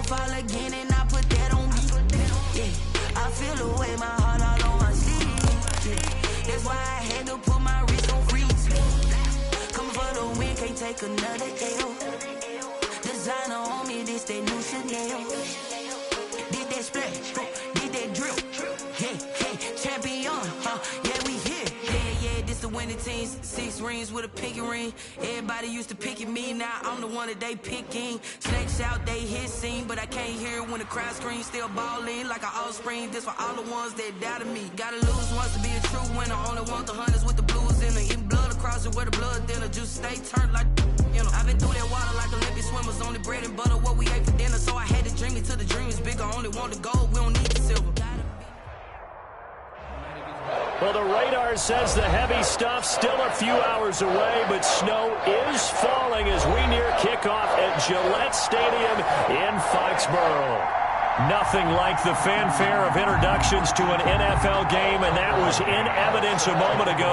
fall again and I put that on me. Yeah, I feel the way, my heart all on my sleeve. Yeah, that's why I had to put my wrist on freeze. Come for the win, can't take another L. Designer on me, this that new Chanel. Did that splash, did that drip. Yeah, champion, yeah, we here. Yeah, this the winning teams. 6 rings with a pinky ring. Everybody used to picking me, now I'm the one that they picking. Snakes out, they hit scene, but I can't hear it when the crowd screams. Still ballin' like an offspring. This for all the ones that doubted me. Gotta lose once to be a true winner. Only want the hunters with the blues in it. Eating blood across it where the blood dinner. Just stay turned like, you know. I've been through that water like Olympic swimmers. Only bread and butter, what we ate for dinner. So I had to dream it till the dream is bigger. Only want the gold, we don't need the silver. Well, the radar says the heavy stuff still a few hours away, but snow is falling as we near kickoff at Gillette Stadium in Foxborough. Nothing like the fanfare of introductions to an NFL game, and that was in evidence a moment ago.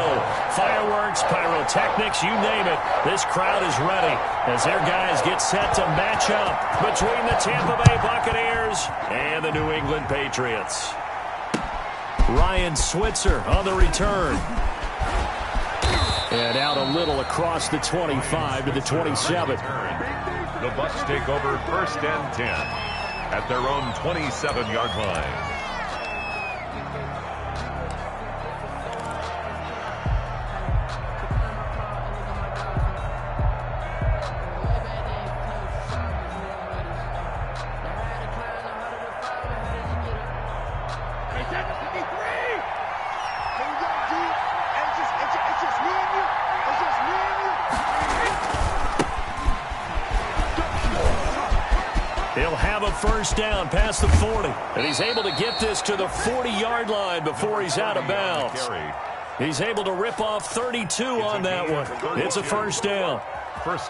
Fireworks, pyrotechnics, you name it. This crowd is ready as their guys get set to match up between the Tampa Bay Buccaneers and the New England Patriots. Ryan Switzer on the return. And out a little across the 25 to the 27. The Bucs take over 1st and 10 at their own 27-yard line. He'll have a first down past the 40. And he's able to get this to the 40-yard line before he's out of bounds. He's able to rip off 32 on that one. It's a first down.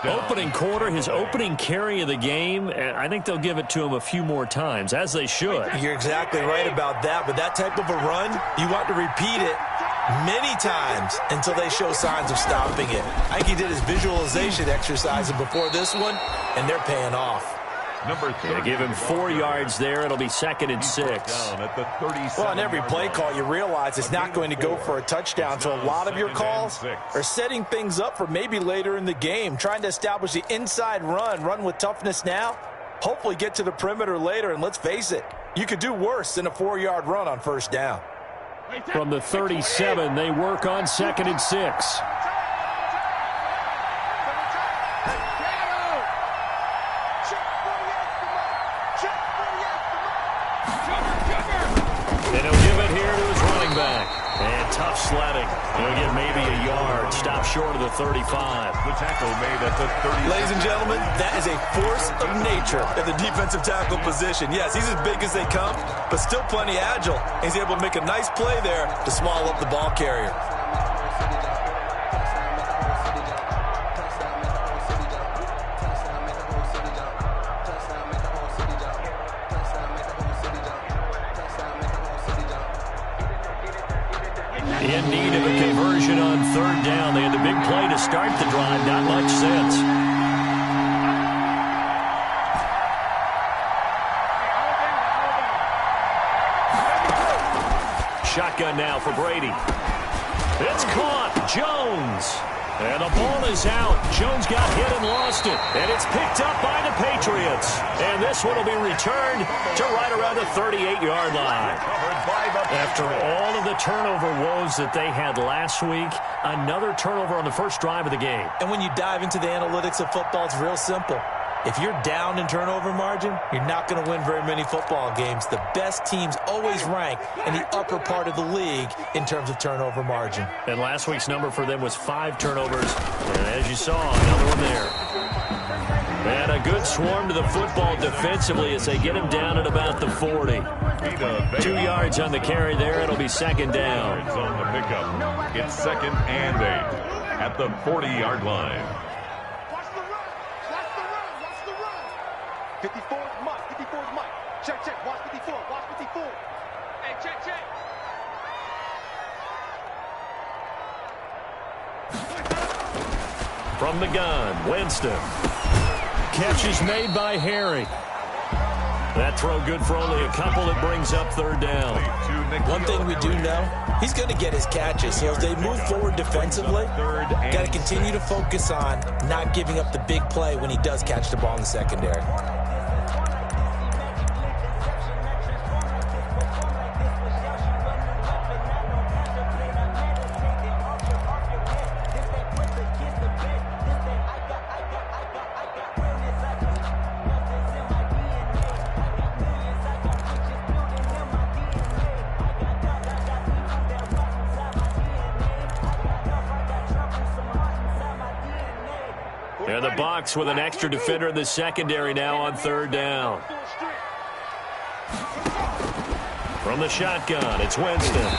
Opening quarter, his opening carry of the game, and I think they'll give it to him a few more times, as they should. You're exactly right about that. But that type of a run, you want to repeat it many times until they show signs of stopping it. I think he did his visualization exercise before this one, and they're paying off. They give him 4 yards there. It'll be 2nd and 6. Well, on every play call, you realize it's not going to go for a touchdown. So a lot of your calls are setting things up for maybe later in the game, trying to establish the inside run with toughness now, hopefully get to the perimeter later. And let's face it, you could do worse than a 4-yard run on first down. From the 37, they work on 2nd and 6. And he'll give it here to his running back. And tough sledding. He'll get maybe a yard. Stop short of the 35. The tackle made at the 30. Ladies and gentlemen, that is a force of nature at the defensive tackle position. Yes, he's as big as they come, but still plenty agile. He's able to make a nice play there to swallow up the ball carrier. In need of a conversion on 3rd down. They had the big play to start the drive. Not much sense. Shotgun now for Brady. It's caught. Jones. And the ball is out. Jones got hit and lost it. And it's picked up by the Patriots. And this one will be returned to right around the 38-yard line. After all of the turnover woes that they had last week, another turnover on the first drive of the game. And when you dive into the analytics of football, it's real simple. If you're down in turnover margin, you're not going to win very many football games. The best teams always rank in the upper part of the league in terms of turnover margin. And last week's number for them was 5 turnovers. And as you saw, another one there. And a good swarm to the football defensively as they get him down at about the 40. 2 yards on the carry there. It'll be 2nd down. On the pickup. It's 2nd and 8 at the 40-yard line. 54 is Mike. 54 is Mike. Check. Watch 54. Watch 54. Hey, check. From the gun, Winston. Catch is made by Harry. That throw good for only a couple. It brings up third down. One thing we do know, he's going to get his catches. So as they move forward defensively, got to continue to focus on not giving up the big play when he does catch the ball in the secondary. And the Bucs with an extra defender in the secondary now on third down. From the shotgun, it's Winston.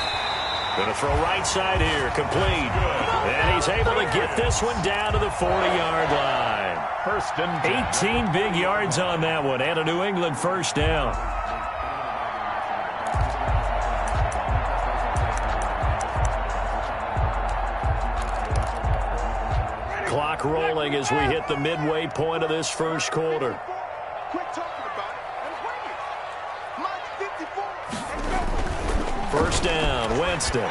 Going to throw right side here, complete. And he's able to get this one down to the 40-yard line. First and 18 big yards on that one, and a New England first down. Clock rolling as we hit the midway point of this first quarter. Quit talking about it and bring it. Mine's 54 and go. First down, Winston.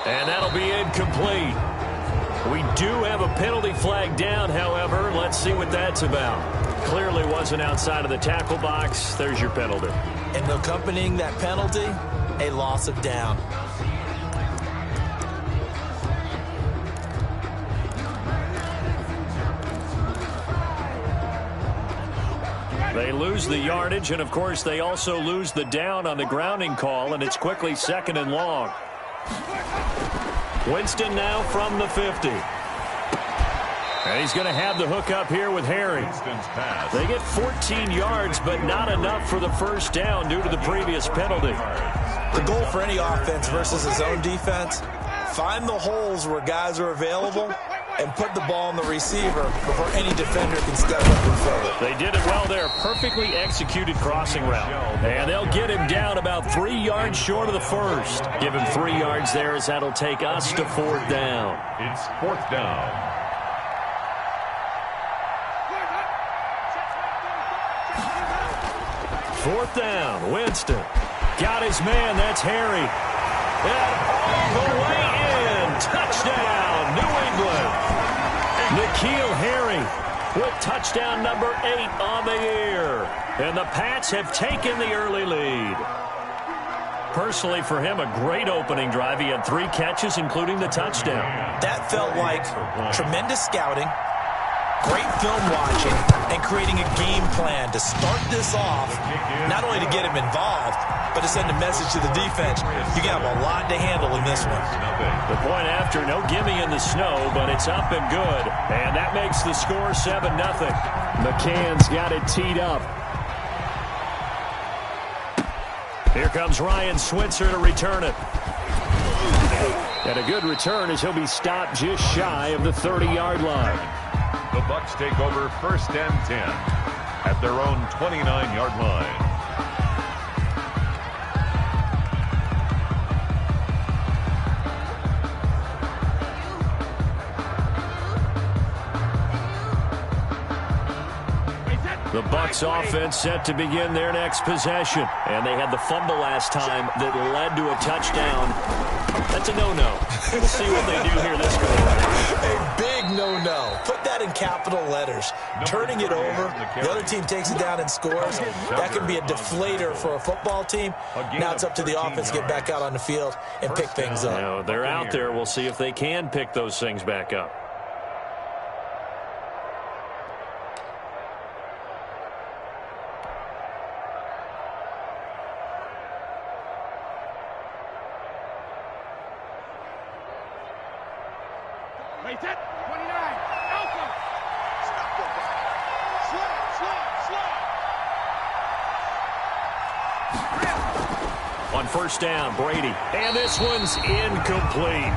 And that'll be incomplete. We do have a penalty flag down, however. Let's see what that's about. Clearly wasn't outside of the tackle box. There's your penalty. And accompanying that penalty, a loss of down. They lose the yardage, and of course they also lose the down on the grounding call, and it's quickly second and long. Winston now from the 50. And he's going to have the hook up here with Harry. They get 14 yards, but not enough for the first down due to the previous penalty. The goal for any offense versus his own defense, find the holes where guys are available and put the ball on the receiver before any defender can step up and fill it. They did it well there. Perfectly executed crossing route. And they'll get him down about 3 yards short of the first. Give him 3 yards there as that'll take us to fourth down. It's fourth down. Fourth down, Winston. Got his man, that's Harry. And all the way in. Touchdown, New England. N'Keal Harry with touchdown number 8 on the year. And the Pats have taken the early lead. Personally, for him, a great opening drive. He had 3 catches, including the touchdown. That felt like tremendous scouting, great film watching, and creating a game plan to start this off, not only to get him involved, but to send a message to the defense. You got a lot to handle in this one. The point after, no gimme in the snow, but it's up and good. And that makes the score 7-0. McCann's got it teed up. Here comes Ryan Switzer to return it. And a good return as he'll be stopped just shy of the 30-yard line. The Bucs take over first and 10 at their own 29-yard line. The Bucs offense set to begin their next possession. And they had the fumble last time that led to a touchdown. That's a no-no. We'll see what they do here this go around. A big no-no. Put that in capital letters. Turning it over, the other team takes it down and scores. That can be a deflator for a football team. Now it's up to the offense to get back out on the field and pick things up. Now, they're out there. We'll see if they can pick those things back up. Wait, that 29. Alpha. Stop your body. Slide. On first down, Brady. And this one's incomplete.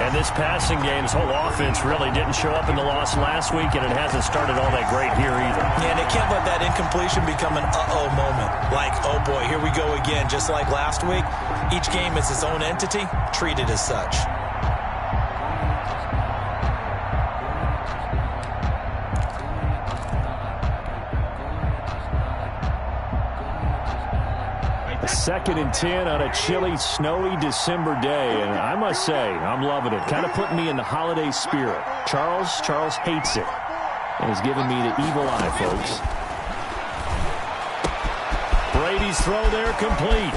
And this passing game's whole offense really didn't show up in the loss last week, and it hasn't started all that great here either. Yeah, and they can't let that incompletion become an uh-oh moment. Like, oh boy, here we go again. Just like last week, each game is its own entity, treated as such. 2nd and 10 on a chilly, snowy December day, and I must say, I'm loving it. Kind of putting me in the holiday spirit. Charles hates it, and he's giving me the evil eye, folks. Brady's throw there complete.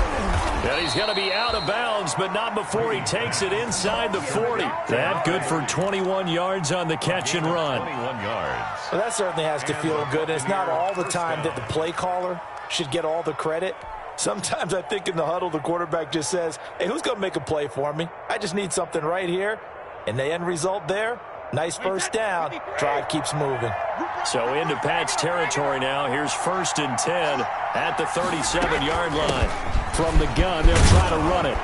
And he's going to be out of bounds, but not before he takes it inside the 40. That good for 21 yards on the catch and run. 21 yards. Well, that certainly has to feel good. It's not all the time that the play caller should get all the credit. Sometimes I think in the huddle, the quarterback just says, hey, who's going to make a play for me? I just need something right here. And the end result there, nice first down. Drive keeps moving. So into Pat's territory now. Here's 1st and 10 at the 37-yard line. From the gun, they'll try to run it.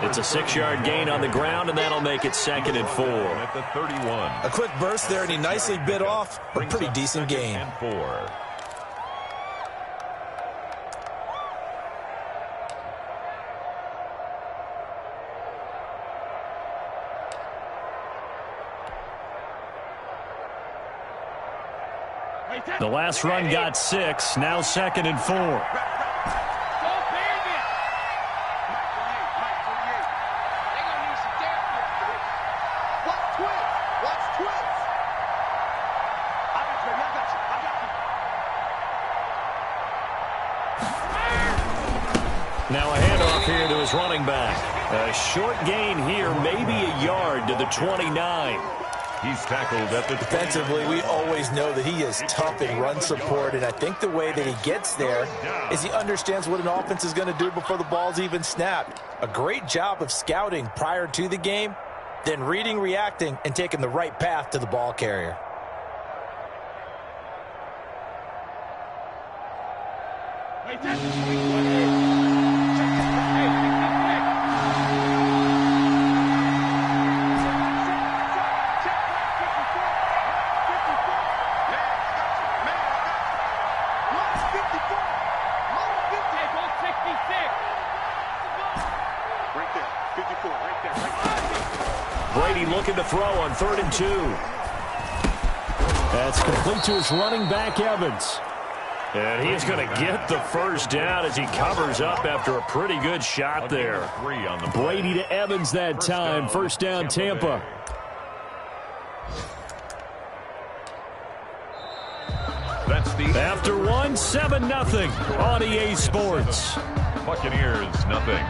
It's a 6-yard gain on the ground, and that'll make it 2nd and 4. At the 31. A quick burst there, and he nicely bit off a pretty decent gain. 4. The last run got 6. Now 2nd and 4. Now a handoff here to his running back. A short gain here, maybe a yard to the 29. He's tackled at the Defensively, we always know that he is tough in run support, and I think the way that he gets there is he understands what an offense is going to do before the ball's even snapped. A great job of scouting prior to the game, then reading, reacting, and taking the right path to the ball carrier. Brady looking to throw on 3rd and 2. That's complete to his running back, Evans. And he's going to get the first down as he covers up after a pretty good shot there. Brady to Evans that time. First down, Tampa. After 1, 7-0 on EA Sports. Buccaneers, nothing.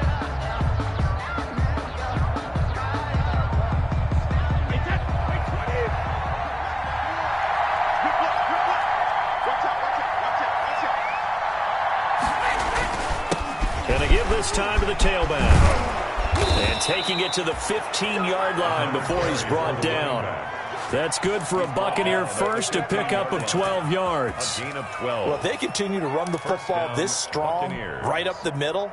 Going to give this time to the tailback. And taking it to the 15-yard line before he's brought down. That's good for a Buccaneer first, a pickup of 12 yards. A gain of 12. Well, if they continue to run the football this strong, right up the middle,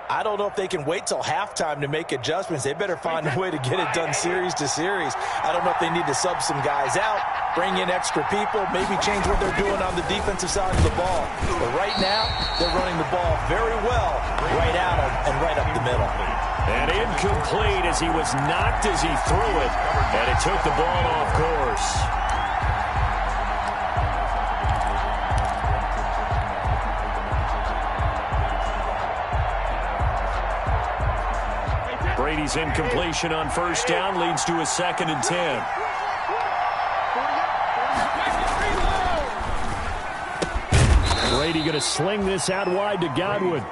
I don't know if they can wait till halftime to make adjustments. They better find a way to get it done series to series. I don't know if they need to sub some guys out, bring in extra people, maybe change what they're doing on the defensive side of the ball. But right now, they're running the ball very well right at them and right up the middle. And incomplete as he was knocked as he threw it, and it took the ball off course. Brady's incompletion on first down leads to a 2nd and 10. Brady going to sling this out wide to Godwin.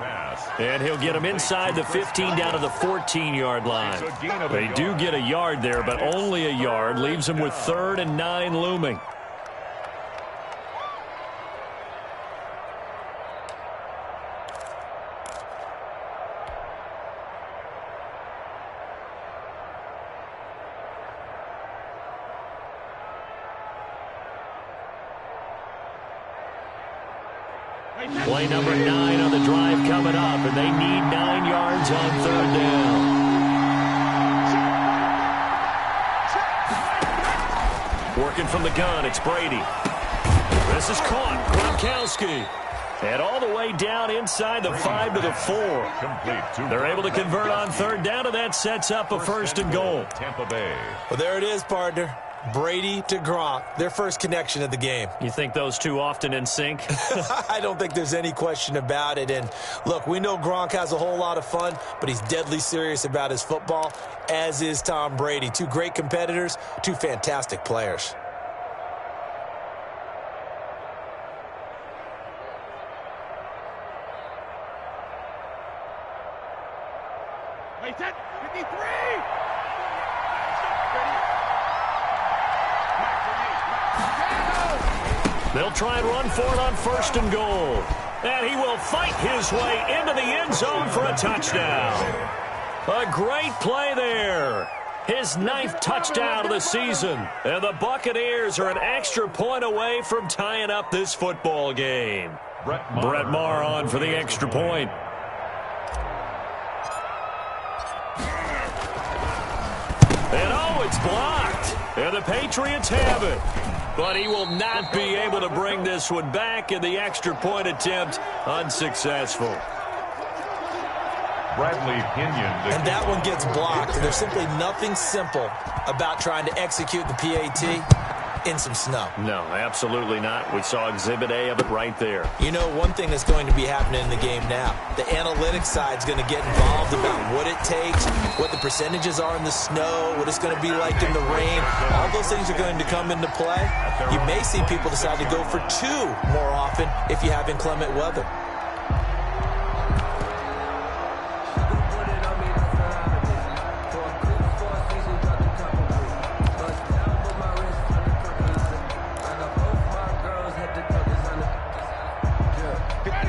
And he'll get him inside the 15 down to the 14-yard line. They do get a yard there, but only a yard. Leaves him with 3rd and 9 looming. Play number 9 on the drive coming up, and they need 9 yards on 3rd down. Working from the gun, it's Brady. This is caught. Gronkowski. And all the way down inside the 5 to the 4. They're able to convert on 3rd down, and that sets up a 1st and goal. Tampa Bay. Well, there it is, partner. Brady to Gronk, their first connection of the game. You think those two often in sync? I don't think there's any question about it. And look, we know Gronk has a whole lot of fun, but he's deadly serious about his football, as is Tom Brady. Two great competitors, two fantastic players. Wait, 10, 53! They'll try and run for it on 1st and goal. And he will fight his way into the end zone for a touchdown. A great play there. His 9th touchdown of the season. And the Buccaneers are an extra point away from tying up this football game. Brett Maher on for the extra point. And oh, it's blocked. And the Patriots have it. But he will not be able to bring this one back, and the extra point attempt unsuccessful. Bradley Pinion. And that one gets blocked. There's simply nothing simple about trying to execute the PAT in some snow. No, absolutely not. We saw Exhibit A of it right there. You know, one thing that's going to be happening in the game now, the analytics side's going to get involved about what it takes, what the percentages are in the snow, what it's going to be like in the rain. All those things are going to come into play. You may see people decide to go for 2 more often if you have inclement weather.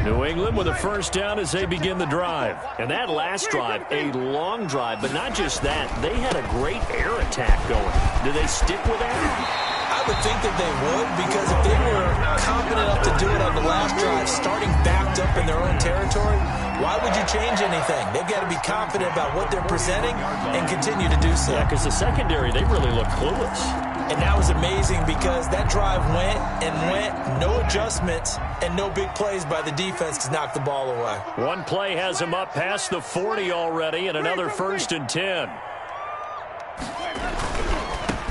New England with a first down as they begin the drive. And that last drive, a long drive, but not just that. They had a great air attack going. Do they stick with that? I would think that they would, because if they were confident enough to do it on the last drive, starting backed up in their own territory, why would you change anything? They've got to be confident about what they're presenting and continue to do so. Yeah, because the secondary, they really look clueless. And that was amazing because that drive went and went, no adjustments, and no big plays by the defense to knock the ball away. One play has him up past the 40 already, and another 1st and 10.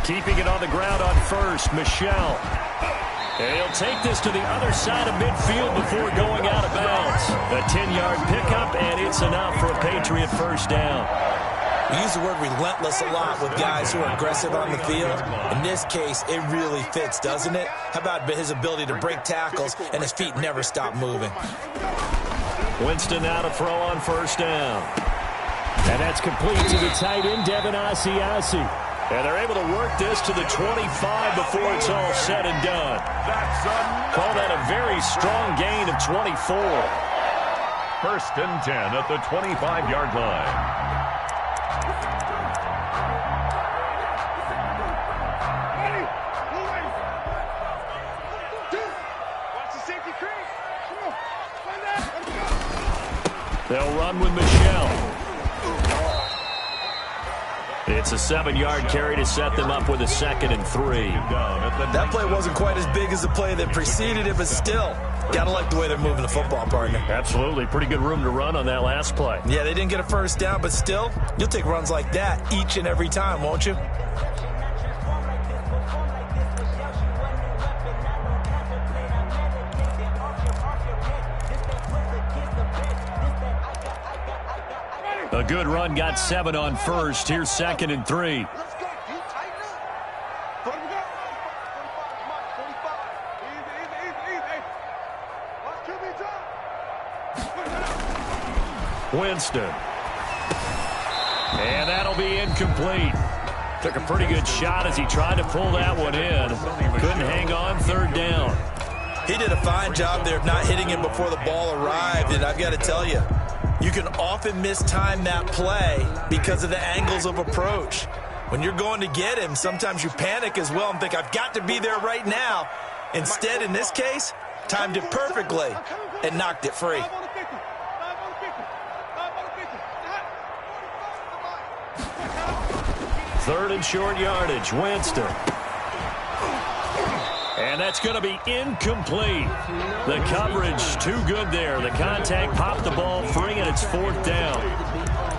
Keeping it on the ground on 1st, Michel. And he'll take this to the other side of midfield before going out of bounds. A 10-yard pickup, and it's enough for a Patriot first down. We use the word relentless a lot with guys who are aggressive on the field. In this case, it really fits, doesn't it? How about his ability to break tackles and his feet never stop moving? Winston now to throw on 1st down. And that's complete to the tight end, Devin Asiasi. And they're able to work this to the 25 before it's all said and done. Call that a very strong gain of 24. 1st and 10 at the 25-yard line. They'll run with Michel. It's a 7-yard carry to set them up with a 2nd and 3. That play wasn't quite as big as the play that preceded it, but still, gotta like the way they're moving the football, partner. Absolutely. Pretty good room to run on that last play. Yeah, they didn't get a first down, but still, you'll take runs like that each and every time, won't you? A good run got 7 on 1st. Here's 2nd and 3. Winston. And that'll be incomplete. Took a pretty good shot as he tried to pull that one in. Couldn't hang on 3rd down. He did a fine job there of not hitting him before the ball arrived, and I've got to tell you, you can often mistime that play because of the angles of approach. When you're going to get him, sometimes you panic as well and think, I've got to be there right now. Instead, in this case, timed it perfectly and knocked it free. Third and short yardage, Winston. And that's going to be incomplete. The coverage too good there. The contact popped the ball free, and it's 4th down.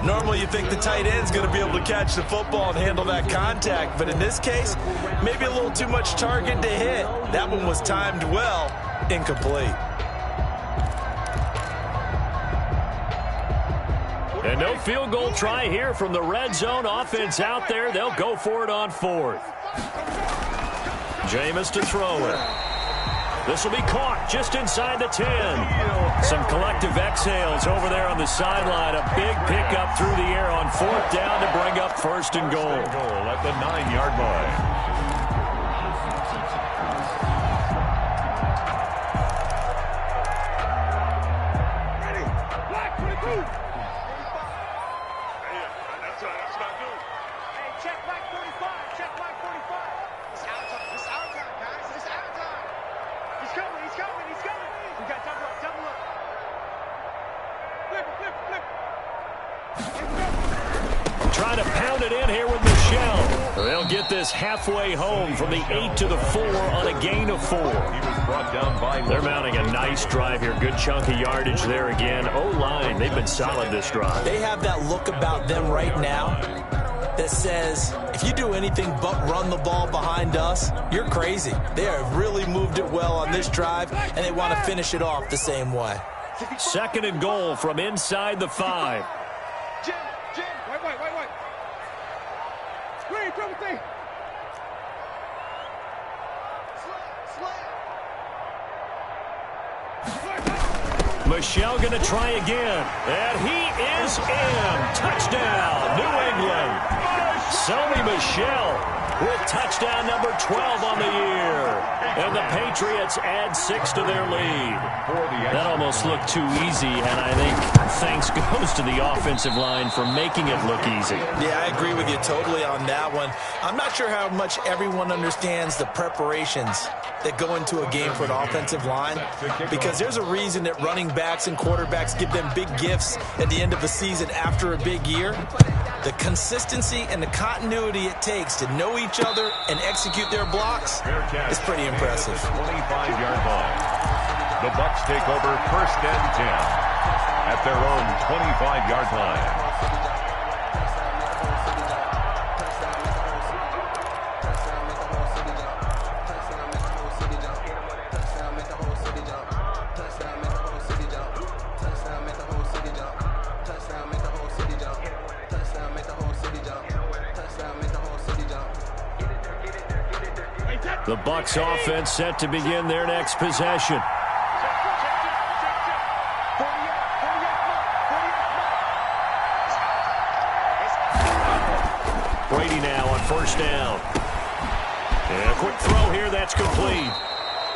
Normally you think the tight end's going to be able to catch the football and handle that contact, but in this case, maybe a little too much target to hit. That one was timed well, incomplete. And no field goal try here from the red zone. Offense out there. They'll go for it on 4th. Jameis to throw it. This will be caught just inside the 10. Some collective exhales over there on the sideline. A big pickup through the air on 4th down to bring up 1st and goal. At the 9-yard line. Trying to pound it in here with Michelle. They'll get this halfway home from the 8 to the 4 on a gain of 4. He was brought down by... They're mounting a nice drive here. Good chunk of yardage there again. O-line, they've been solid this drive. They have that look about them right now that says, if you do anything but run the ball behind us, you're crazy. They have really moved it well on this drive, and they want to finish it off the same way. 2nd and goal from inside the 5. Jim, wait. Screen, triple thing. Michelle going to try again. And he is in. Touchdown, New England. Sony Michel with touchdown number 12 on the year. And the Patriots add 6 to their lead. That almost looked too easy, and I think thanks goes to the offensive line for making it look easy. Yeah, I agree with you totally on that one. I'm not sure how much everyone understands the preparations that go into a game for an offensive line, because there's a reason that running backs and quarterbacks give them big gifts at the end of the season after a big year. The consistency and the continuity it takes to know each other and execute their blocks is pretty impressive. 25-yard line. The Bucs take over 1st and 10 at their own 25-yard line. The Bucs offense set to begin their next possession. Brady now on 1st down. And a quick throw here, that's complete.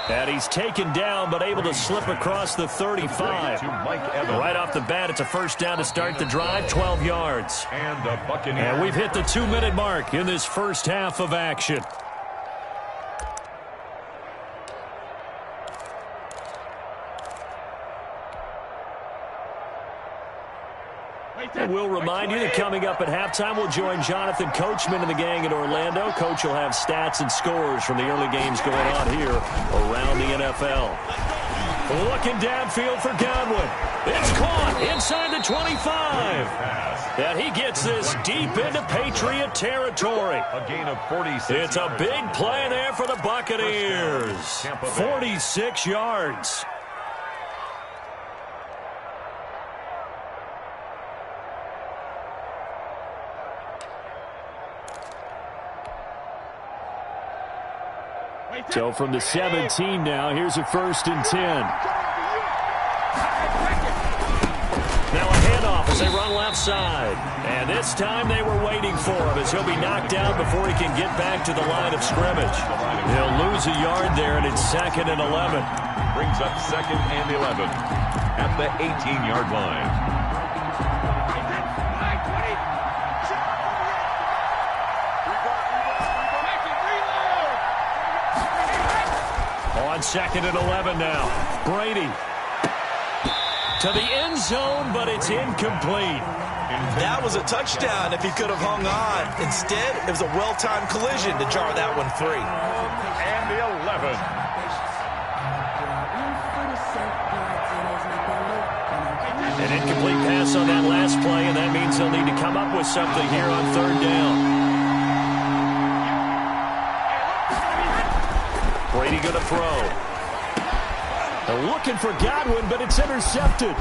And he's taken down, but able to slip across the 35. Right off the bat, it's a 1st down to start the drive, 12 yards. And we've hit the 2-minute mark in this first half of action. And we'll remind you that coming up at halftime, we'll join Jonathan Coachman and the gang in Orlando. Coach will have stats and scores from the early games going on here around the NFL. Looking downfield for Godwin. It's caught inside the 25. And he gets this deep into Patriot territory. A gain of 46. It's a big play there for the Buccaneers. 46 yards. So from the 17 now, here's a 1st and 10. Now a handoff as they run left side. And this time they were waiting for him as he'll be knocked down before he can get back to the line of scrimmage. He'll lose a yard there, and it's 2nd and 11. Brings up 2nd and 11 at the 18-yard line. On 2nd and 11 now. Brady to the end zone, but it's incomplete. That was a touchdown if he could have hung on. Instead, it was a well-timed collision to jar that one free. And the 11. An incomplete pass on that last play, and that means they'll need to come up with something here on third down. Brady going to throw. They're looking for Godwin, but it's intercepted.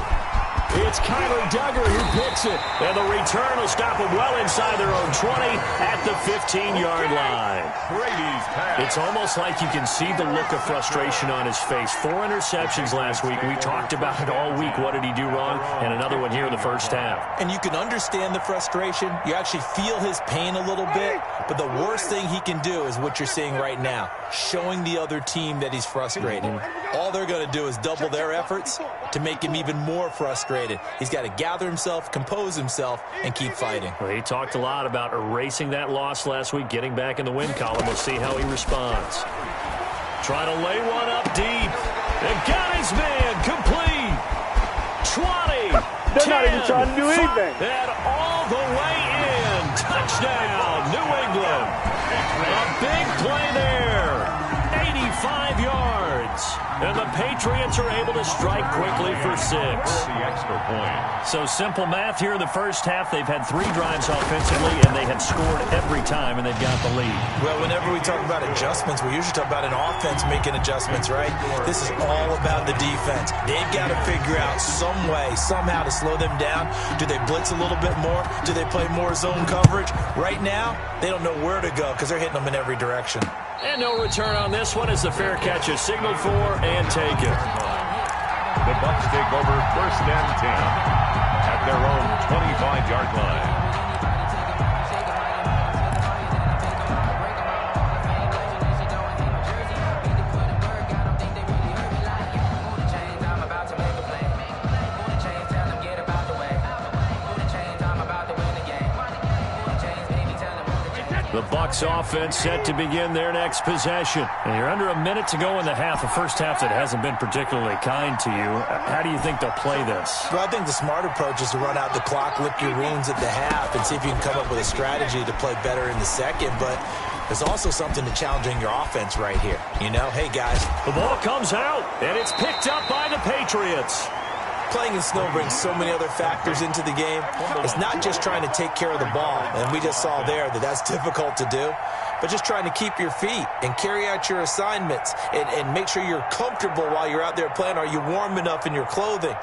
It's Kyler Duggar who picks it. And the return will stop them well inside their own 20 at the 15-yard line. Brady's pass. It's almost like you can see the look of frustration on his face. 4 interceptions last week. We talked about it all week. What did he do wrong? And another one here in the first half. And you can understand the frustration. You actually feel his pain a little bit. But the worst thing he can do is what you're seeing right now, showing the other team that he's frustrated. All they're going to do is double their efforts to make him even more frustrated. He's got to gather himself, compose himself, and keep fighting. Well, he talked a lot about erasing that loss last week, getting back in the win column. We'll see how he responds. Try to lay one up deep. And got his man complete. 20. They're not even trying to do anything. And all the way in. Touchdown, New England. A big play there. 85 yards. And the Patriots are able to strike quickly for 6. The extra point. So simple math here in the first half. They've had 3 drives offensively, and they have scored every time, and they've got the lead. Well, whenever we talk about adjustments, we usually talk about an offense making adjustments, right? This is all about the defense. They've got to figure out some way, somehow to slow them down. Do they blitz a little bit more? Do they play more zone coverage? Right now, they don't know where to go because they're hitting them in every direction. And no return on this one as the fair catch is signaled for and taken. The Bucs take over first and 10 at their own 25-yard line. The Bucs offense set to begin their next possession. And you're under a minute to go in the half, a first half that hasn't been particularly kind to you. How do you think they'll play this? Well, I think the smart approach is to run out the clock, lick your wounds at the half, and see if you can come up with a strategy to play better in the second. But there's also something to challenging your offense right here. You know, hey, guys. The ball comes out, and it's picked up by the Patriots. Playing in snow brings so many other factors into the game. It's not just trying to take care of the ball, and we just saw there that that's difficult to do, but just trying to keep your feet and carry out your assignments and make sure you're comfortable while you're out there playing. Are you warm enough in your clothing?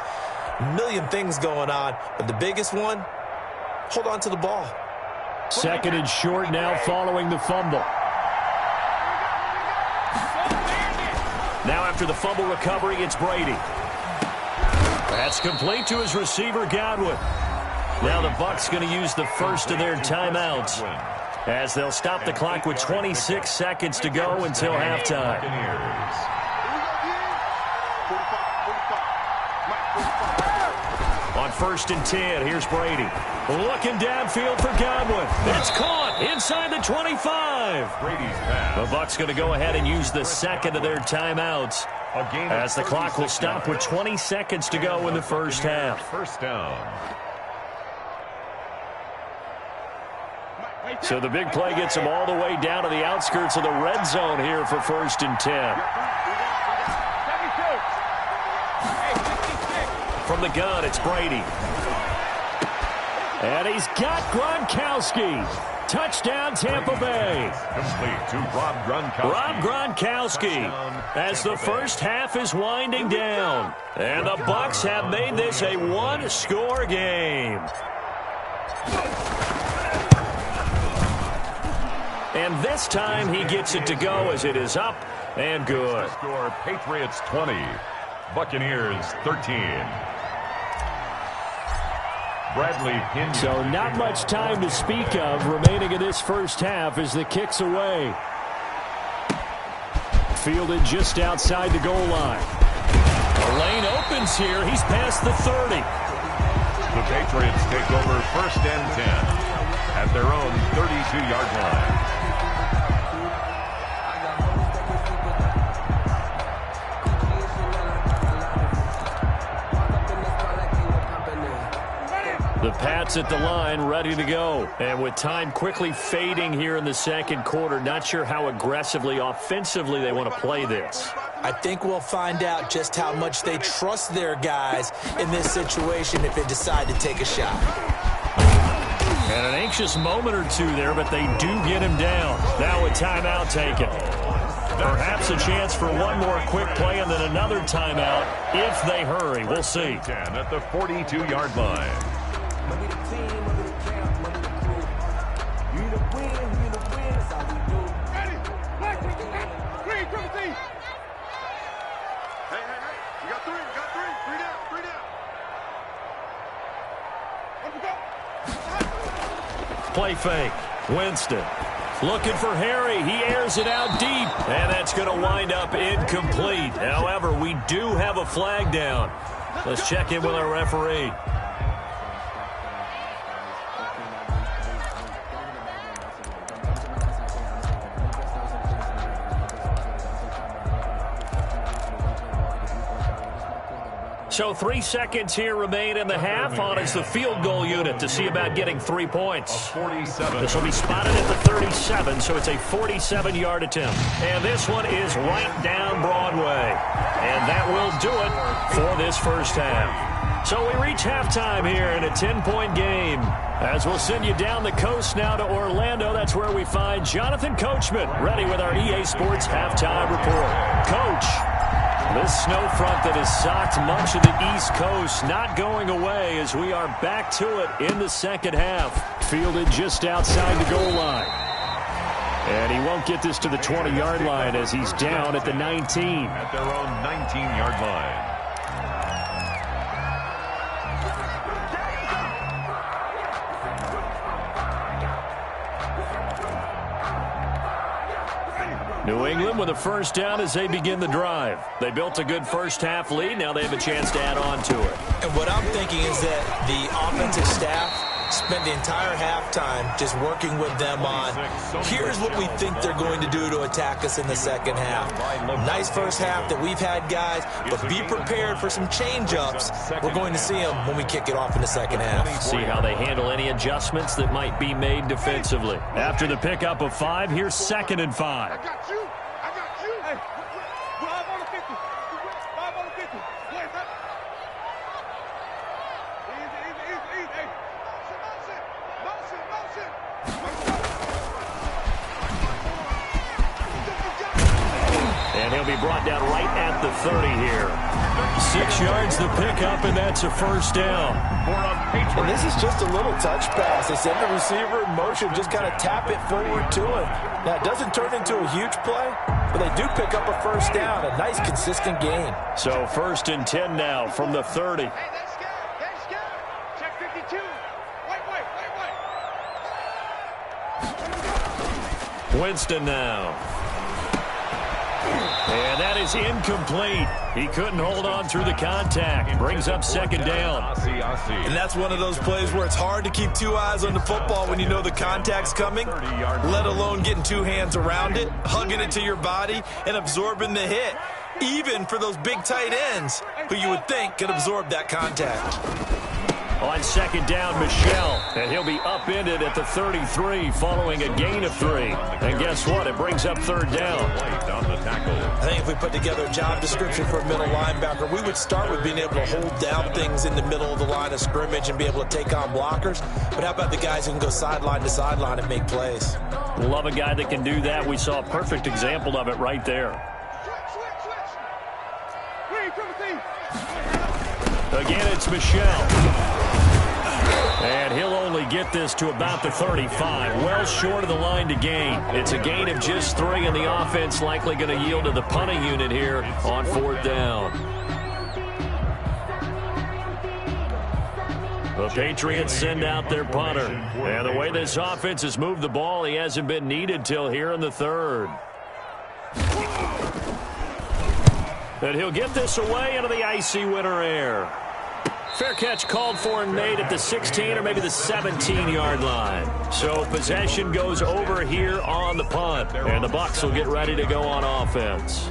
A million things going on, but the biggest one, hold on to the ball. Second and short now following the fumble. Now after the fumble recovery, it's Brady. That's complete to his receiver, Godwin. Now the Bucs going to use the first of their timeouts as they'll stop the clock with 26 seconds to go until halftime. On first and 10, here's Brady. Looking downfield for Godwin. It's caught inside the 25. Brady's pass. The Bucs going to go ahead and use the second of their timeouts as the clock will stop with 20 seconds to go in the first half. First down. So the big play gets them all the way down to the outskirts of the red zone here for first and 10. From the gun, it's Brady. And he's got Gronkowski. Touchdown, Tampa Bay. Complete to Rob Gronkowski. Rob Gronkowski as the first half is winding down. And the Bucs have made this a one-score game. And this time he gets it to go as it is up and good. Score Patriots 20, Buccaneers 13. So not much time to speak of remaining in this first half as the kick's away. Fielded just outside the goal line. The lane opens here. He's past the 30. The Patriots take over first and 10 at their own 32-yard line. The Pats at the line, ready to go. And with time quickly fading here in the second quarter, not sure how aggressively, offensively they want to play this. I think we'll find out just how much they trust their guys in this situation if they decide to take a shot. And an anxious moment or two there, but they do get him down. Now a timeout taken. Perhaps a chance for one more quick play and then another timeout if they hurry. We'll see. 10 at the 42-yard line. Play fake. Winston looking for Harry. He airs it out deep, and that's going to wind up incomplete. However, we do have a flag down. Let's check in with our referee. So 3 seconds here remain in the half. On is the field goal unit to see about getting 3 points. This will be spotted at the 37, so it's a 47-yard attempt. And this one is right down Broadway. And that will do it for this first half. So we reach halftime here in a 10-point game. As we'll send you down the coast now to Orlando, that's where we find Jonathan Coachman ready with our EA Sports halftime report. Coach, this snow front that has socked much of the East Coast not going away as we are back to it in the second half. Fielded just outside the goal line. And he won't get this to the 20-yard line as he's down at the 19. At their own 19-yard line. New England with a first down as they begin the drive. They built a good first half lead. Now they have a chance to add on to it. And what I'm thinking is that the offensive staff spent the entire halftime just working with them on, here's what we think they're going to do to attack us in the second half. Nice first half that we've had, guys, but be prepared for some change-ups. We're going to see them when we kick it off in the second half. See how they handle any adjustments that might be made defensively. After the pickup of 5, here's 2nd and 5. I got you. Hey, 5 on the 50. 5 on the 50. Where's that? Easy. Hey, motion. And he'll be brought down right at the 30 here. 6 yards the pickup, and that's a first down. And this is just a little touch pass. They send the receiver in motion, just kind of tap it forward to him. Now, it doesn't turn into a huge play, but they do pick up a first down, a nice, consistent gain. So 1st and 10 now from the 30. Hey, that's good. Check 52. Wait. Winston now. And that is incomplete. He couldn't hold on through the contact. Brings up 2nd down. And that's one of those plays where it's hard to keep 2 eyes on the football when you know the contact's coming, let alone getting 2 hands around it, hugging it to your body, and absorbing the hit, even for those big tight ends who you would think could absorb that contact. On 2nd down, Michelle, and he'll be upended at the 33 following a gain of 3. And guess what? It brings up 3rd down. I think if we put together a job description for a middle linebacker, we would start with being able to hold down things in the middle of the line of scrimmage and be able to take on blockers. But how about the guys who can go sideline to sideline and make plays? Love a guy that can do that. We saw a perfect example of it right there. Again, it's Michelle. And he'll only get this to about the 35. Well short of the line to gain. It's a gain of just 3, and the offense likely going to yield to the punting unit here on 4th down. The Patriots send out their punter. And the way this offense has moved the ball, he hasn't been needed till here in the 3rd. And he'll get this away into the icy winter air. Fair catch called for and made at the 16 or maybe the 17-yard line. So possession goes over here on the punt. And the Bucs will get ready to go on offense.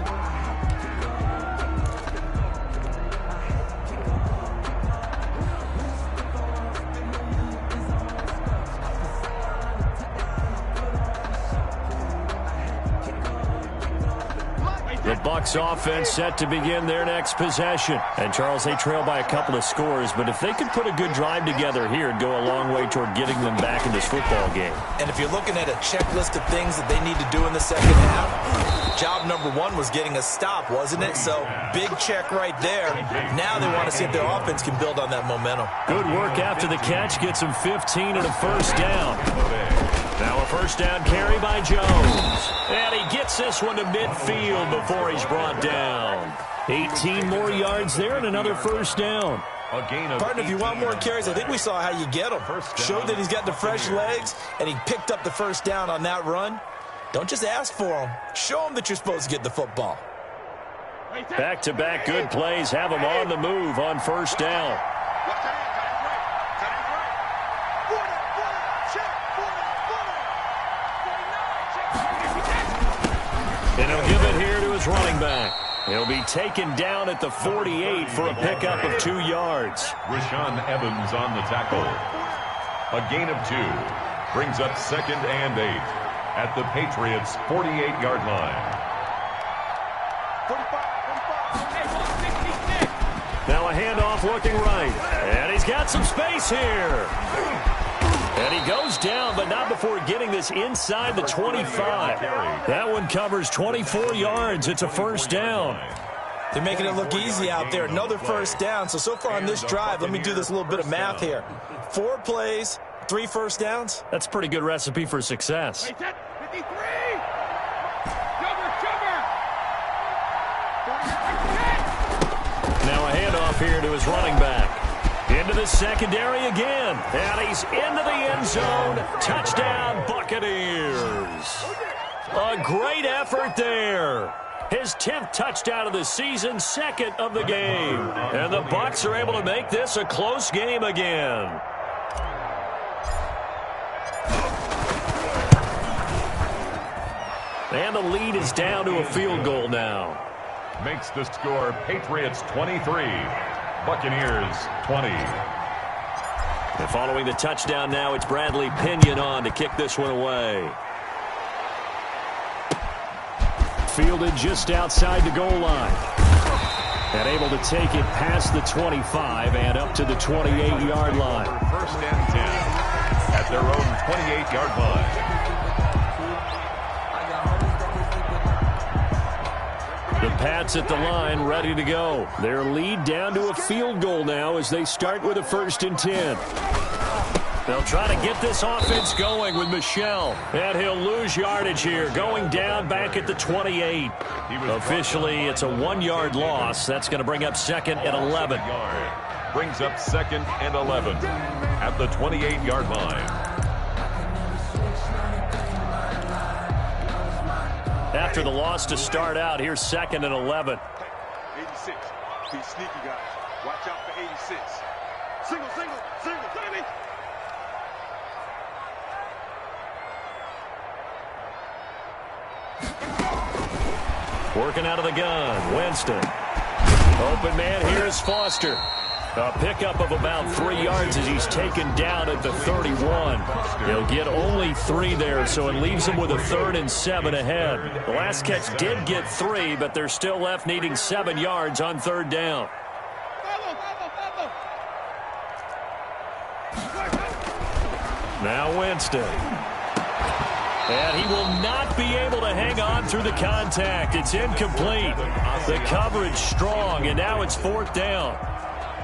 The Bucs offense set to begin their next possession. And, Charles, they trail by a couple of scores, but if they could put a good drive together here, it'd go a long way toward getting them back in this football game. And if you're looking at a checklist of things that they need to do in the second half, job number one was getting a stop, wasn't it? So, big check right there. Now they want to see if their offense can build on that momentum. Good work after the catch. Gets him 15 and a first down. Now a first down carry by Jones. And he gets this one to midfield before he's brought down. 18 more yards there and another first down. Partner, if you want more carries, I think we saw how you get them. Showed that he's got the fresh legs, and he picked up the first down on that run. Don't just ask for them. Show them that you're supposed to get the football. Back-to-back good plays have him on the move on first down. And he'll give it here to his running back. He'll be taken down at the 48 for a pickup of 2 yards. Rashaan Evans on the tackle. A gain of 2 brings up 2nd and 8 at the Patriots' 48-yard line. Now a handoff looking right. And he's got some space here. And he goes down, but not before getting this inside the 25. That one covers 24 yards. It's a first down. They're making it look easy out there. Another first down. So far on this drive, let me do this little bit of math here. 4 plays, 3 first downs. That's a pretty good recipe for success. 53. Now a handoff here to his running back. Into the secondary again. And he's into the end zone. Touchdown, Buccaneers. A great effort there. His 10th touchdown of the season, 2nd of the game. And the Bucs are able to make this a close game again. And the lead is down to a field goal now. Makes the score Patriots 23. Buccaneers 20. And following the touchdown now, it's Bradley Pinion on to kick this one away. Fielded just outside the goal line. And able to take it past the 25 and up to the 28-yard line. First and 10 at their own 28-yard line. The Pats at the line, ready to go. Their lead down to a field goal now as they start with a 1st and 10. They'll try to get this offense going with Michel. And he'll lose yardage here, going down back at the 28. Officially, it's a 1-yard loss. That's going to bring up 2nd and 11. Brings up 2nd and 11 at the 28-yard line. After the loss to start out, here's 2nd and 11. 86. Be sneaky, guys. Watch out for 86. Single, baby. Working out of the gun, Winston. Open man, here's Foster. A pickup of about 3 yards as he's taken down at the 31. He'll get only 3 there, so it leaves him with a 3rd and 7 ahead. The last catch did get 3, but they're still left needing 7 yards on 3rd down. Now Winston. And he will not be able to hang on through the contact. It's incomplete. The coverage strong, and now it's 4th down.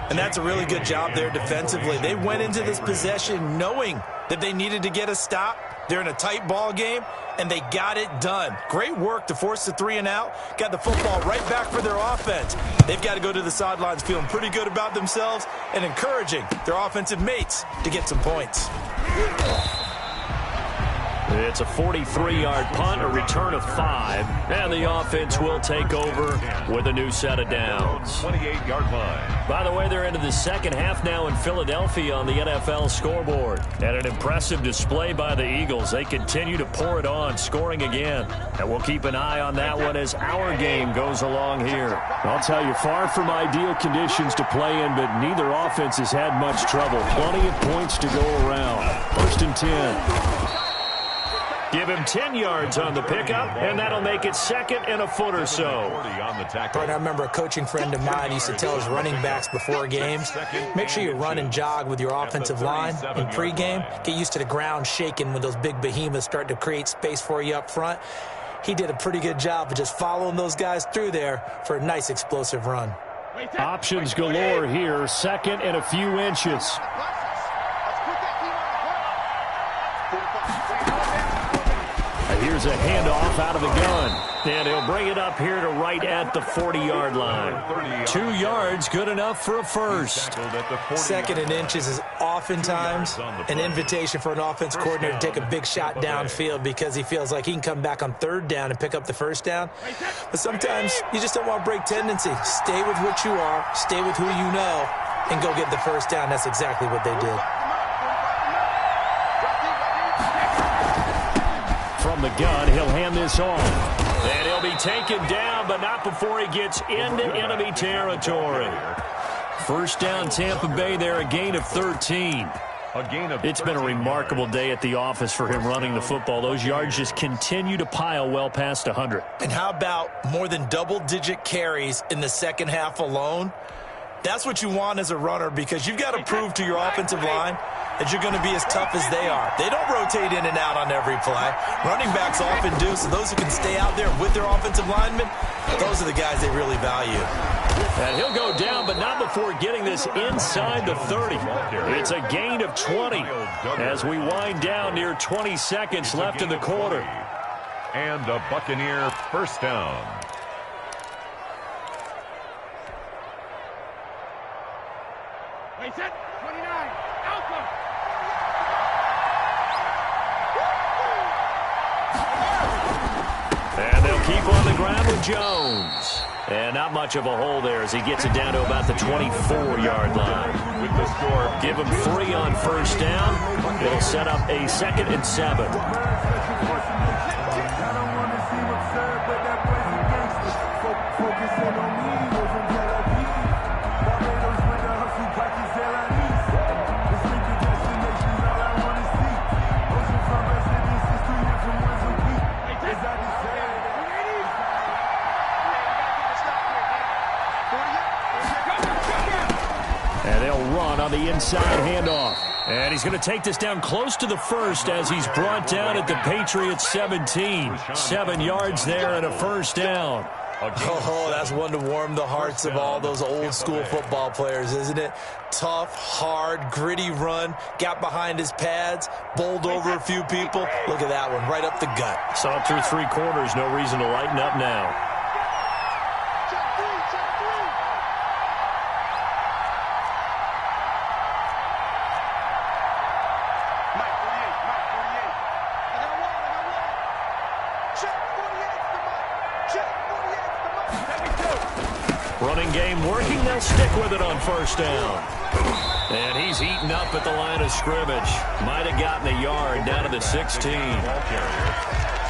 And that's a really good job there defensively. They went into this possession knowing that they needed to get a stop. They're in a tight ball game, and they got it done. Great work to force the 3 and out. Got the football right back for their offense. They've got to go to the sidelines feeling pretty good about themselves and encouraging their offensive mates to get some points. It's a 43-yard punt, a return of 5, and the offense will take over with a new set of downs. 28-yard line. By the way, they're into the second half now in Philadelphia on the NFL scoreboard. And an impressive display by the Eagles. They continue to pour it on, scoring again. And we'll keep an eye on that one as our game goes along here. I'll tell you, far from ideal conditions to play in, but neither offense has had much trouble. Plenty of points to go around. 1st and 10. Give him 10 yards on the pickup, and that'll make it second and a foot or so. I remember a coaching friend of mine used to tell his running backs before games, make sure you run and jog with your offensive line in pregame. Get used to the ground shaking when those big behemoths start to create space for you up front. He did a pretty good job of just following those guys through there for a nice explosive run. Options galore here, second and a few inches. Here's a handoff out of the gun. And he'll bring it up here to right at the 40-yard line. 2 yards, good enough for a first. Second and inches is oftentimes an invitation for an offense coordinator to take a big shot downfield because he feels like he can come back on third down and pick up the first down. But sometimes you just don't want to break tendency. Stay with what you are, stay with who you know, and go get the first down. That's exactly what they did. From the gun, he'll hand this off. And he'll be taken down, but not before he gets into enemy territory. First down, Tampa Bay there, a gain of 13. It's been a remarkable day at the office for him running the football. Those yards just continue to pile well past 100. And how about more than double-digit carries in the second half alone? That's what you want as a runner because you've got to prove to your offensive line that you're going to be as tough as they are. They don't rotate in and out on every play. Running backs often do, so those who can stay out there with their offensive linemen, those are the guys they really value. And he'll go down, but not before getting this inside the 30. It's a gain of 20 as we wind down near 20 seconds left in the quarter. And a Buccaneer first down. Wait, set. 29. Alpha. And they'll keep on the ground with Jones. And not much of a hole there as he gets it down to about the 24-yard line. With the score, Give him 3 on first down. It'll set up a 2nd and 7. And they'll run on the inside handoff. And he's going to take this down close to the first as he's brought down at the Patriots 17. 7 yards there and a first down. Oh, that's one to warm the hearts of all those old school football players, isn't it? Tough, hard, gritty run. Got behind his pads, bowled over a few people. Look at that one, right up the gut. Saw it through 3 quarters. No reason to lighten up now. Running game working. They'll stick with it on first down. And he's eaten up at the line of scrimmage. Might have gotten a yard down to the 16.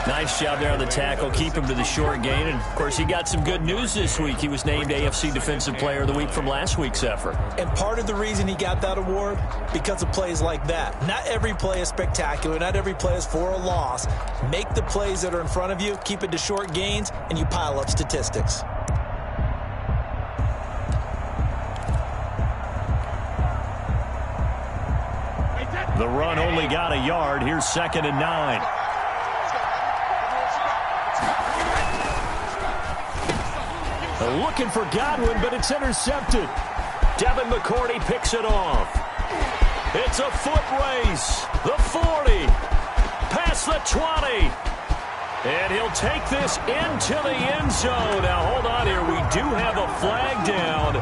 Nice job there on the tackle. Keep him to the short gain. And, of course, he got some good news this week. He was named AFC Defensive Player of the Week from last week's effort. And part of the reason he got that award, because of plays like that. Not every play is spectacular. Not every play is for a loss. Make the plays that are in front of you, keep it to short gains, and you pile up statistics. The run only got a yard. Here's 2nd and 9. Looking for Godwin, but it's intercepted. Devin McCourty picks it off. It's a foot race. The 40. Past the 20. And he'll take this into the end zone. Now, hold on here. We do have a flag down.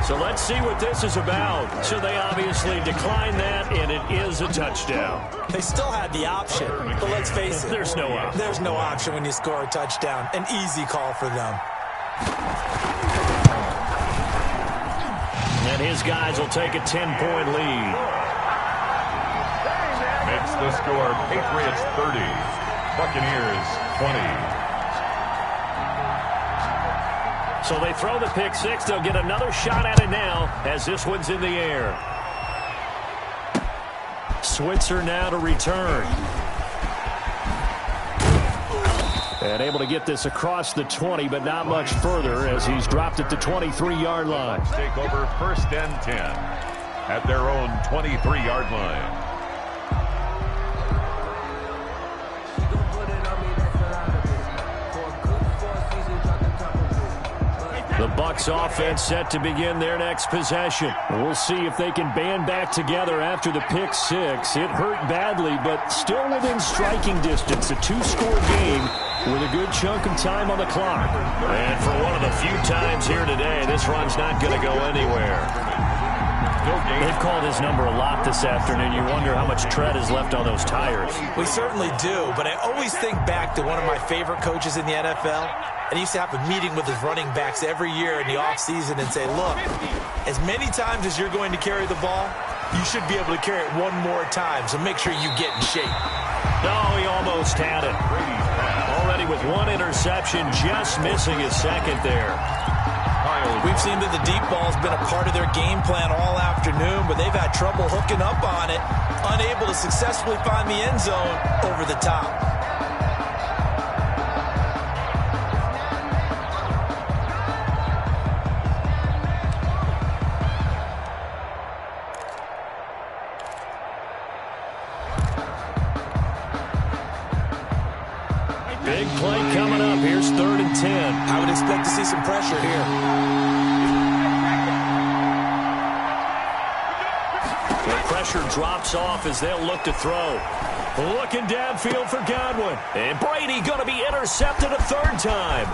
So let's see what this is about. So they obviously declined that, and it is a touchdown. They still had the option, but let's face it. There's no option. There's no option when you score a touchdown. An easy call for them. And his guys will take a 10-point lead. makes the score Patriots 30, Buccaneers 20. So they throw the pick six. They'll get another shot at it now as this one's in the air. Switzer now to return. And able to get this across the 20, but not much further as he's dropped at the 23-yard line. Take over 1st and 10 at their own 23-yard line. The Bucs offense set to begin their next possession. We'll see if they can band back together after the pick six. It hurt badly, but still within striking distance. A two-score game with a good chunk of time on the clock. And for one of the few times here today, this run's not going to go anywhere. They've called his number a lot this afternoon. You wonder how much tread is left on those tires. We certainly do, but I always think back to one of my favorite coaches in the NFL. And he used to have a meeting with his running backs every year in the offseason and say, look, as many times as you're going to carry the ball, you should be able to carry it one more time, so make sure you get in shape. No, he almost had it. Already with one interception, just missing his second there. We've seen that the deep ball's been a part of their game plan all afternoon, but they've had trouble hooking up on it, unable to successfully find the end zone over the top. Big play coming up. Here's 3rd and 10. I would expect to see some pressure here. The pressure drops off as they'll look to throw. Looking downfield for Godwin. And Brady going to be intercepted a 3rd time.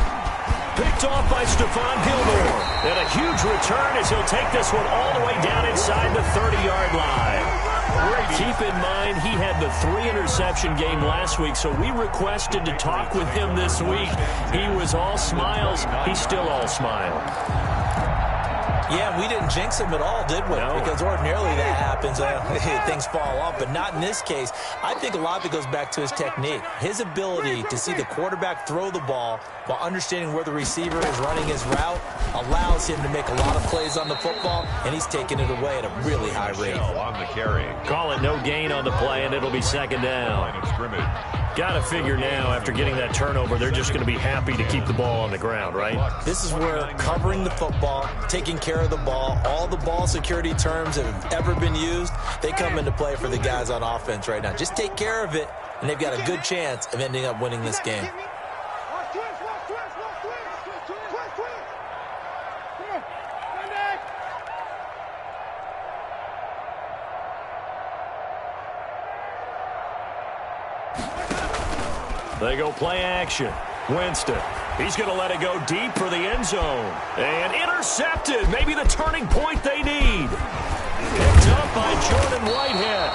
Picked off by Stephon Gilmore. And a huge return as he'll take this one all the way down inside the 30-yard line. Keep in mind, he had the 3-interception game last week, so we requested to talk with him this week. He was all smiles. He's still all smile. Yeah, we didn't jinx him at all, did we? No. Because ordinarily that happens. Things fall off, but not in this case. I think a lot of it goes back to his technique. His ability to see the quarterback throw the ball while understanding where the receiver is running his route allows him to make a lot of plays on the football, and he's taking it away at a really high rate. On the carry. Call it no gain on the play, and it'll be 2nd down. Line of scrimmage. Got to figure now, after getting that turnover, they're just going to be happy to keep the ball on the ground, right? This is where covering the football, taking care of the ball, all the ball security terms that have ever been used, they come into play for the guys on offense right now. Just take care of it, and they've got a good chance of ending up winning this game. They go play action. Winston. He's going to let it go deep for the end zone. And intercepted. Maybe the turning point they need. Picked up by Jordan Whitehead.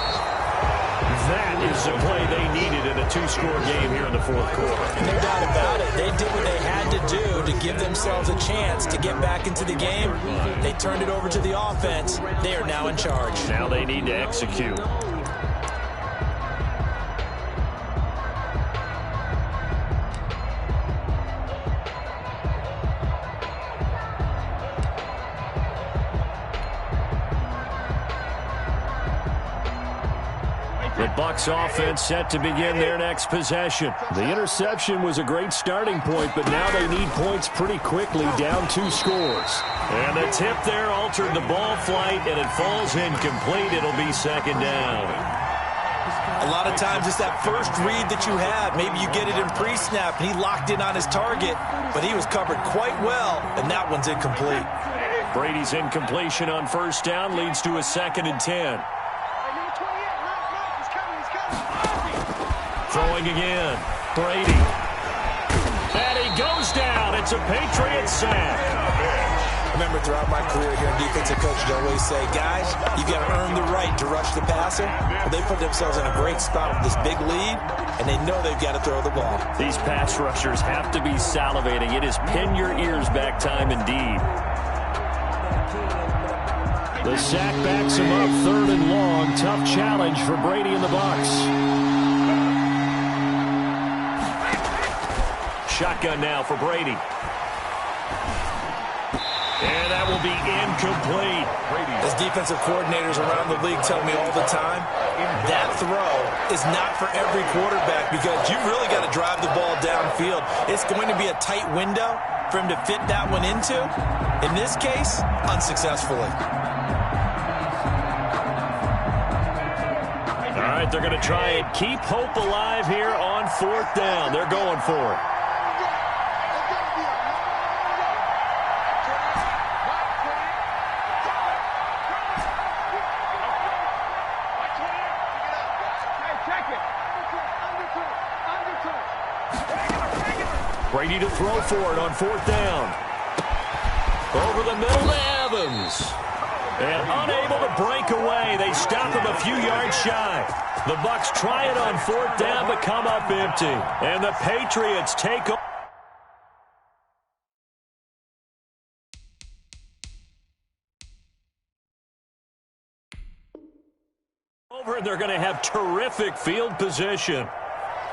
That is the play they needed in a 2-score game here in the 4th quarter. No doubt about it. They did what they had to do to give themselves a chance to get back into the game. They turned it over to the offense. They are now in charge. Now they need to execute. The Bucs offense set to begin their next possession. The interception was a great starting point, but now they need points pretty quickly, down 2 scores. And the tip there altered the ball flight, and it falls incomplete. It'll be 2nd down. A lot of times it's that first read that you have. Maybe you get it in pre-snap, and he locked in on his target, but he was covered quite well, and that one's incomplete. Brady's incompletion on 1st down leads to a 2nd and 10. Throwing again. Brady. And he goes down. It's a Patriots sack. I remember throughout my career here in defensive coaching, I always say, guys, you've got to earn the right to rush the passer. Well, they put themselves in a great spot with this big lead, and they know they've got to throw the ball. These pass rushers have to be salivating. It is pin your ears back time indeed. The sack backs him up 3rd and long. Tough challenge for Brady and the Bucs. Shotgun now for Brady. And that It'll be incomplete. As defensive coordinators around the league tell me all the time, that throw is not for every quarterback because you've really got to drive the ball downfield. It's going to be a tight window for him to fit that one into. In this case, unsuccessfully. All right, they're going to try and keep hope alive here on 4th down. They're going for it. Brady to throw for it on 4th down. Over the middle to Evans. And unable to break away. They stop him a few yards shy. The Bucs try it on 4th down but come up empty. And the Patriots take over, and they're going to have terrific field position.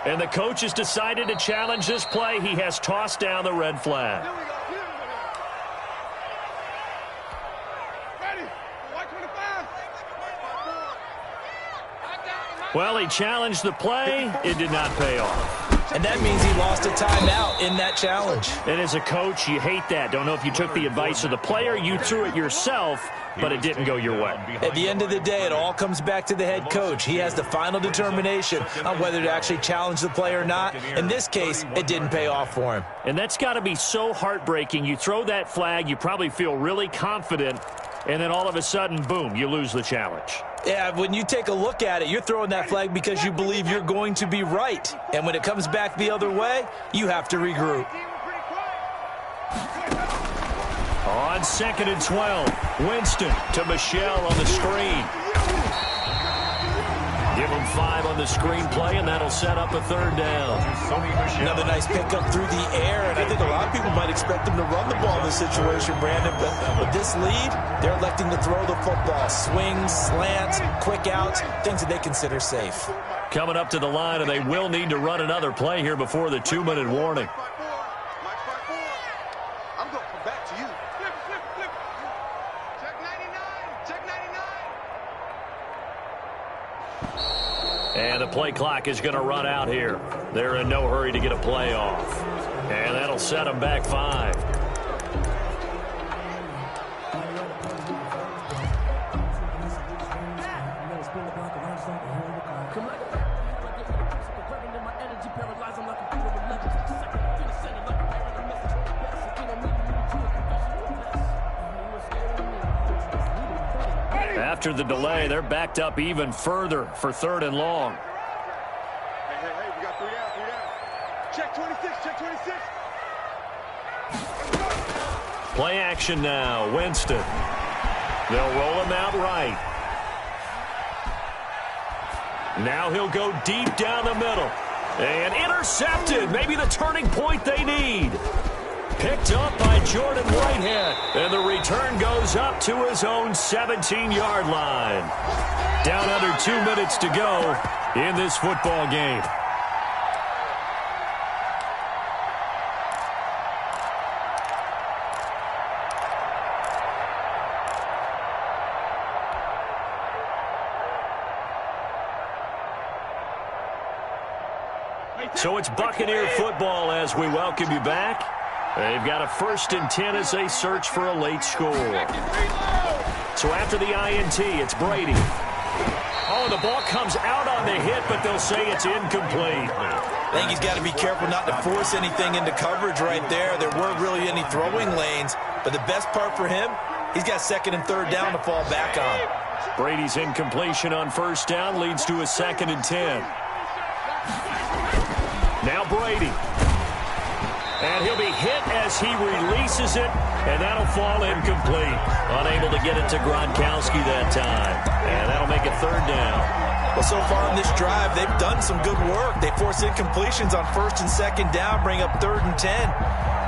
And the coach has decided to challenge this play. He has tossed down the red flag. Well, he challenged the play. It did not pay off. And that means he lost a timeout in that challenge. And as a coach, you hate that. Don't know if you took the advice of the player. You threw it yourself, but it didn't go your way. At the end of the day, it all comes back to the head coach. He has the final determination on whether to actually challenge the play or not. In this case, it didn't pay off for him. And that's got to be so heartbreaking. You throw that flag, you probably feel really confident, and then all of a sudden, boom, you lose the challenge. Yeah, when you take a look at it, you're throwing that flag because you believe you're going to be right. And when it comes back the other way, you have to regroup. On 2nd and 12, Winston to Michelle on the screen. Give him 5 on the screen play, and that'll set up a 3rd down. Another nice pickup through the air, and I think a lot of people might expect them to run the ball in this situation, Brandon, but with this lead, they're electing to throw the football. Swings, slants, quick outs, things that they consider safe. Coming up to the line, and they will need to run another play here before the 2-minute warning. I'm going back to you. Flip. Check 99. Check 99. And the play clock is going to run out here. They're in no hurry to get a play off. And that'll set them back 5. After the delay, they're backed up even further for 3rd and long. Hey, we got 3 down. Check 26, check 26. Play action now, Winston. They'll roll him out right. Now he'll go deep down the middle. And intercepted, maybe the turning point they need. Picked up by Jordan Whitehead. And the return goes up to his own 17-yard line. Down under 2 minutes to go in this football game. So it's Buccaneer football as we welcome you back. They've got a 1st and 10 as they search for a late score. So after the INT, it's Brady. Oh, the ball comes out on the hit, but they'll say it's incomplete. I think he's got to be careful not to force anything into coverage right there. There weren't really any throwing lanes, but the best part for him, he's got 2nd and 3rd down to fall back on. Brady's incompletion on 1st down leads to a 2nd and 10. Now Brady. And he'll be hit as he releases it, and that'll fall incomplete. Unable to get it to Gronkowski that time. And that'll make it 3rd down. Well, so far in this drive, they've done some good work. They force incompletions on 1st and 2nd down, bring up 3rd and 10.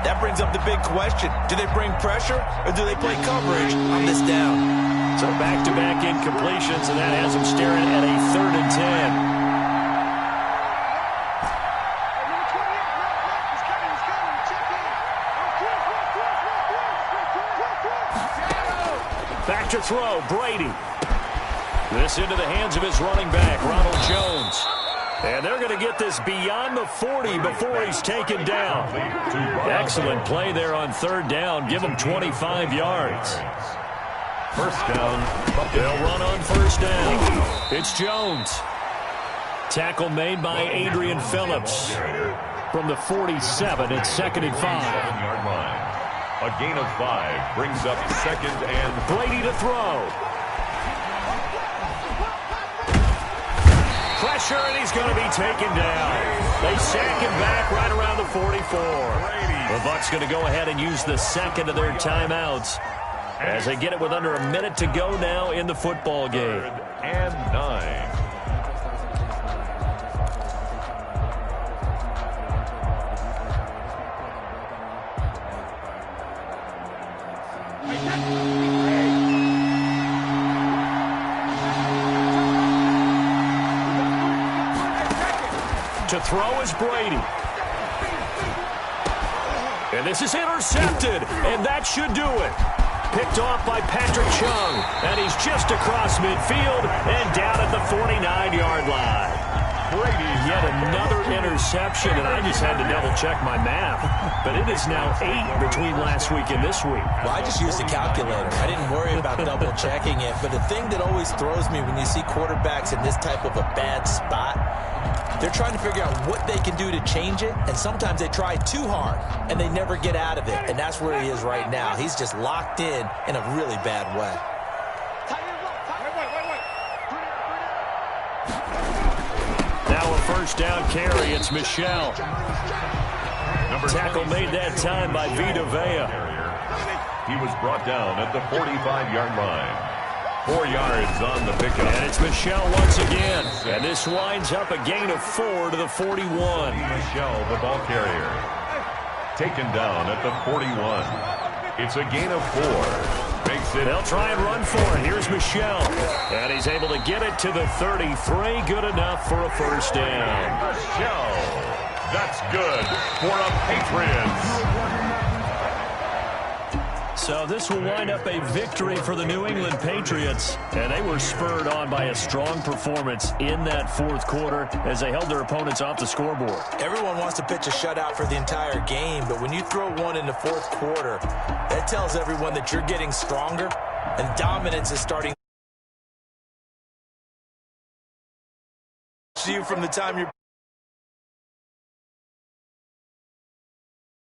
That brings up the big question. Do they bring pressure, or do they play coverage on this down? So back-to-back incompletions, and that has them staring at a 3rd and 10. Back to throw, Brady. This into the hands of his running back, Ronald Jones. And they're going to get this beyond the 40 before he's taken down. Excellent play there on third down. Give him 25 yards. First down. They'll run on first down. It's Jones. Tackle made by Adrian Phillips. From the 47, it's 2nd and 5. 7-yard line. A gain of 5 brings up 2nd and Brady to throw. Pressure, and he's going to be taken down. They sack him back right around the 44. The Bucs going to go ahead and use the second of their timeouts as they get it with under a minute to go now in the football game. 3rd and 9. To throw is Brady. And this is intercepted, and that should do it. Picked off by Patrick Chung, and he's just across midfield and down at the 49-yard line. Brady, yet another interception, and I just had to double-check my math. But it is now 8 between last week and this week. Well, I just used a calculator. I didn't worry about double-checking it. But the thing that always throws me when you see quarterbacks in this type of a bad spot, they're trying to figure out what they can do to change it, and sometimes they try too hard, and they never get out of it. And that's where he is right now. He's just locked in a really bad way. Now a first down carry. It's Michelle. Tackle made that time by Vita Vea. He was brought down at the 45-yard line. 4 yards on the pickup. And it's Michelle once again. And this winds up a gain of 4 to the 41. Michelle, the ball carrier. Taken down at the 41. It's a gain of 4. Makes it. They'll try and run for it. Here's Michelle. And he's able to get it to the 33. Good enough for a first down. Michelle. That's good for a Patriots. So this will wind up a victory for the New England Patriots. And they were spurred on by a strong performance in that fourth quarter as they held their opponents off the scoreboard. Everyone wants to pitch a shutout for the entire game, but when you throw one in the fourth quarter, that tells everyone that you're getting stronger and dominance is starting to you from the time you're